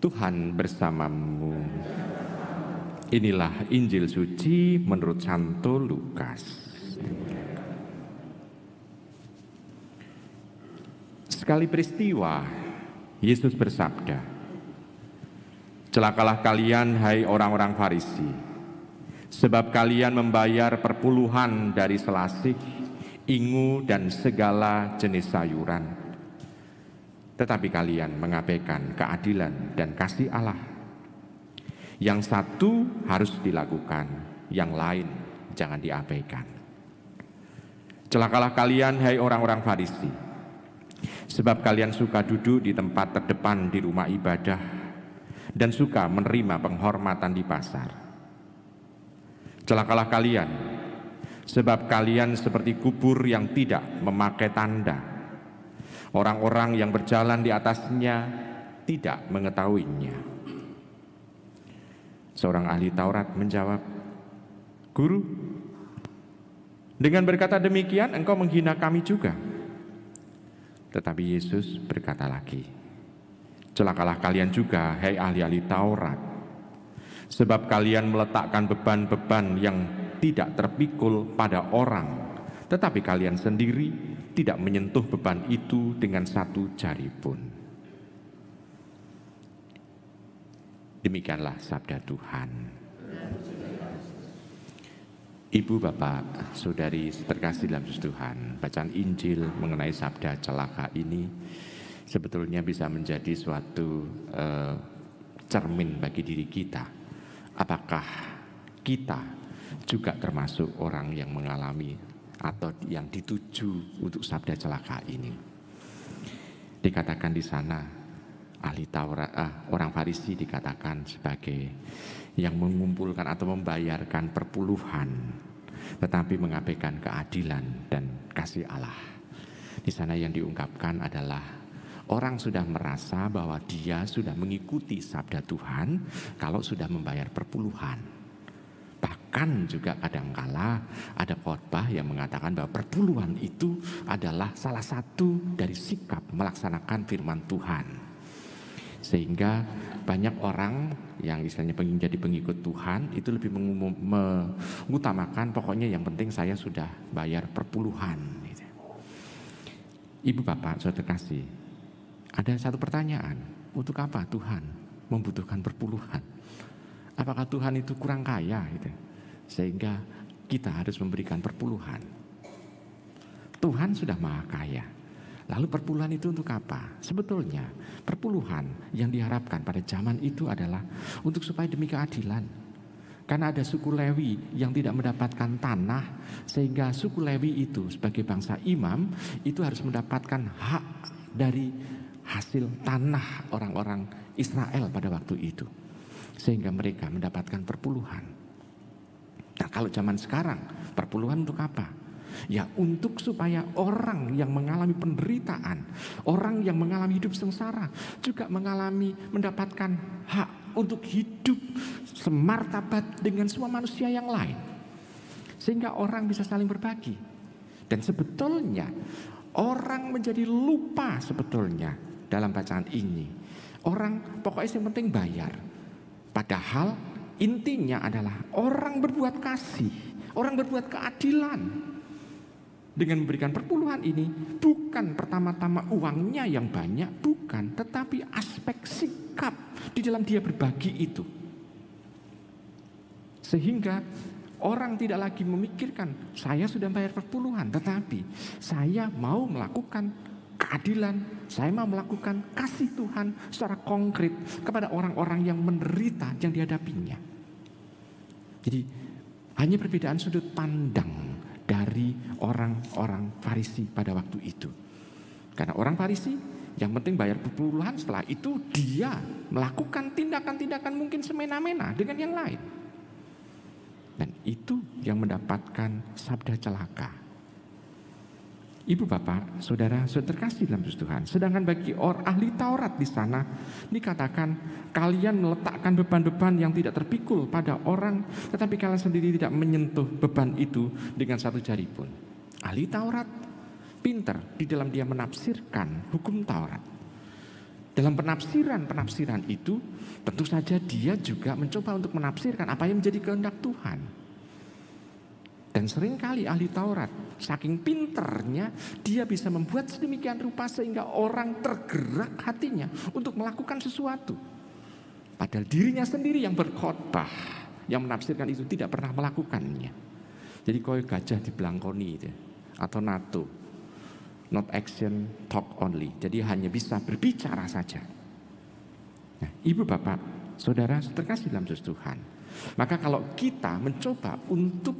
Tuhan bersamamu. Inilah Injil suci menurut Santo Lukas. Sekali peristiwa, Yesus bersabda, "Celakalah kalian, hai orang-orang Farisi, sebab kalian membayar perpuluhan dari selasih, ingu, dan segala jenis sayuran. Tetapi kalian mengabaikan keadilan dan kasih Allah. Yang satu harus dilakukan, yang lain jangan diabaikan. Celakalah kalian, hai orang-orang Farisi, sebab kalian suka duduk di tempat terdepan di rumah ibadah dan suka menerima penghormatan di pasar. Celakalah kalian, sebab kalian seperti kubur yang tidak memakai tanda. Orang-orang yang berjalan di atasnya tidak mengetahuinya." Seorang ahli Taurat menjawab, "Guru, dengan berkata demikian engkau menghina kami juga." Tetapi Yesus berkata lagi, "Celakalah kalian juga, hai ahli-ahli Taurat, sebab kalian meletakkan beban-beban yang tidak terpikul pada orang, tetapi kalian sendiri tidak menyentuh beban itu dengan satu jari pun." Demikianlah sabda Tuhan. Ibu, bapak, saudari terkasih dalam Tuhan, bacaan Injil mengenai sabda celaka ini sebetulnya bisa menjadi suatu cermin bagi diri kita. Apakah kita juga termasuk orang yang mengalami atau yang dituju untuk sabda celaka ini? Dikatakan di sana, ahli Taurat, orang Farisi dikatakan sebagai yang mengumpulkan atau membayarkan perpuluhan, tetapi mengabaikan keadilan dan kasih Allah. Di sana yang diungkapkan adalah orang sudah merasa bahwa dia sudah mengikuti sabda Tuhan kalau sudah membayar perpuluhan. Bahkan juga kadangkala ada khotbah yang mengatakan bahwa perpuluhan itu adalah salah satu dari sikap melaksanakan firman Tuhan. Sehingga banyak orang yang istilahnya menjadi pengikut Tuhan itu lebih mengutamakan pokoknya yang penting saya sudah bayar perpuluhan. Ibu, bapak, saudara kasih, ada satu pertanyaan, untuk apa Tuhan membutuhkan perpuluhan? Apakah Tuhan itu kurang kaya sehingga kita harus memberikan perpuluhan? Tuhan sudah maha kaya. Lalu perpuluhan itu untuk apa? Sebetulnya perpuluhan yang diharapkan pada zaman itu adalah untuk supaya demi keadilan. Karena ada suku Lewi yang tidak mendapatkan tanah, sehingga suku Lewi itu sebagai bangsa imam itu harus mendapatkan hak dari hasil tanah orang-orang Israel pada waktu itu. Sehingga mereka mendapatkan perpuluhan. Nah, kalau zaman sekarang perpuluhan untuk apa? Ya, untuk supaya orang yang mengalami penderitaan, orang yang mengalami hidup sengsara juga mendapatkan hak untuk hidup semartabat dengan semua manusia yang lain. Sehingga orang bisa saling berbagi. Dan sebetulnya orang menjadi lupa sebetulnya dalam bacaan ini. Orang pokoknya yang penting bayar. Padahal intinya adalah orang berbuat kasih, orang berbuat keadilan. Dengan memberikan perpuluhan ini bukan pertama-tama uangnya yang banyak, bukan, tetapi aspek sikap di dalam dia berbagi itu. Sehingga orang tidak lagi memikirkan saya sudah bayar perpuluhan, tetapi saya mau melakukan keadilan, saya mau melakukan kasih Tuhan secara konkret kepada orang-orang yang menderita yang dihadapinya. Jadi hanya perbedaan sudut pandang dari orang-orang Farisi pada waktu itu. Karena orang Farisi yang penting bayar perpuluhan, setelah itu dia melakukan tindakan-tindakan mungkin semena-mena dengan yang lain. Dan itu yang mendapatkan sabda celaka. Ibu, bapak, saudara, saudara terkasih dalam Tuhan. Sedangkan bagi orang ahli Taurat di sana dikatakan kalian meletakkan beban-beban yang tidak terpikul pada orang, tetapi kalian sendiri tidak menyentuh beban itu dengan satu jari pun. Ahli Taurat pintar di dalam dia menafsirkan hukum Taurat. Dalam penafsiran itu tentu saja dia juga mencoba untuk menafsirkan apa yang menjadi kehendak Tuhan. Dan seringkali ahli Taurat saking pinternya dia bisa membuat sedemikian rupa sehingga orang tergerak hatinya untuk melakukan sesuatu. Padahal dirinya sendiri yang berkhotbah, yang menafsirkan itu tidak pernah melakukannya. Jadi koyo gajah dibelangkoni itu, atau NATO, not action, talk only. Jadi hanya bisa berbicara saja. Nah, ibu bapak, saudara terkasih dalam Tuhan. Maka kalau kita mencoba untuk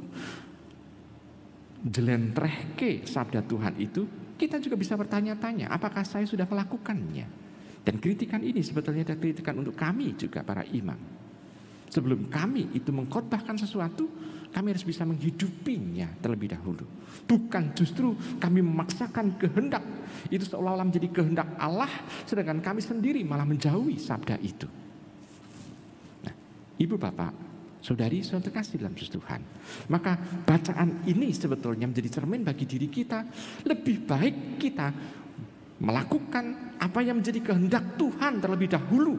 jelentrehke sabda Tuhan itu, kita juga bisa bertanya-tanya, apakah saya sudah melakukannya? Dan kritikan ini sebetulnya ada kritikan untuk kami juga para imam. Sebelum kami itu mengkhotbahkan sesuatu, kami harus bisa menghidupinya terlebih dahulu. Bukan justru kami memaksakan kehendak, itu seolah-olah menjadi kehendak Allah, sedangkan kami sendiri malah menjauhi sabda itu. Nah, ibu bapak, saudari, saudara terkasih dalam Tuhan. Maka bacaan ini sebetulnya menjadi cermin bagi diri kita. Lebih baik kita melakukan apa yang menjadi kehendak Tuhan terlebih dahulu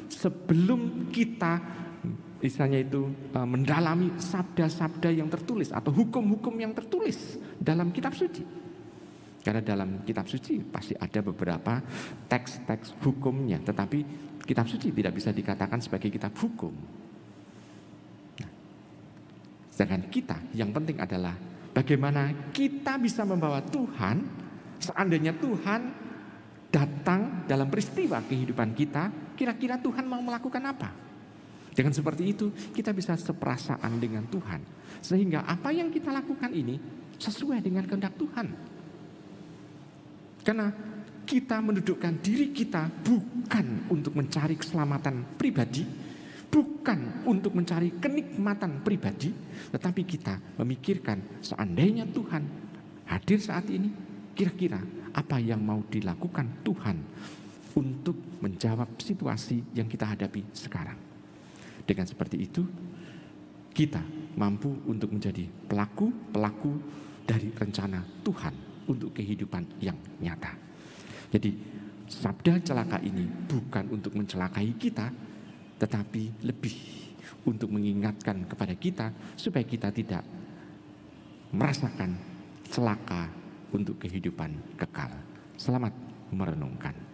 sebelum kita misalnya itu mendalami sabda-sabda yang tertulis atau hukum-hukum yang tertulis dalam kitab suci. Karena dalam kitab suci pasti ada beberapa teks-teks hukumnya, tetapi kitab suci tidak bisa dikatakan sebagai kitab hukum. Sedangkan kita yang penting adalah bagaimana kita bisa membawa Tuhan, seandainya Tuhan datang dalam peristiwa kehidupan kita, kira-kira Tuhan mau melakukan apa? Dengan seperti itu kita bisa seperasaan dengan Tuhan, sehingga apa yang kita lakukan ini sesuai dengan kehendak Tuhan. Karena kita mendudukkan diri kita bukan untuk mencari keselamatan pribadi, bukan untuk mencari kenikmatan pribadi, tetapi kita memikirkan seandainya Tuhan hadir saat ini, kira-kira apa yang mau dilakukan Tuhan untuk menjawab situasi yang kita hadapi sekarang. Dengan seperti itu, kita mampu untuk menjadi pelaku-pelaku dari rencana Tuhan untuk kehidupan yang nyata. Jadi, sabda celaka ini bukan untuk mencelakai kita, tetapi lebih untuk mengingatkan kepada kita supaya kita tidak merasakan celaka untuk kehidupan kekal. Selamat merenungkan.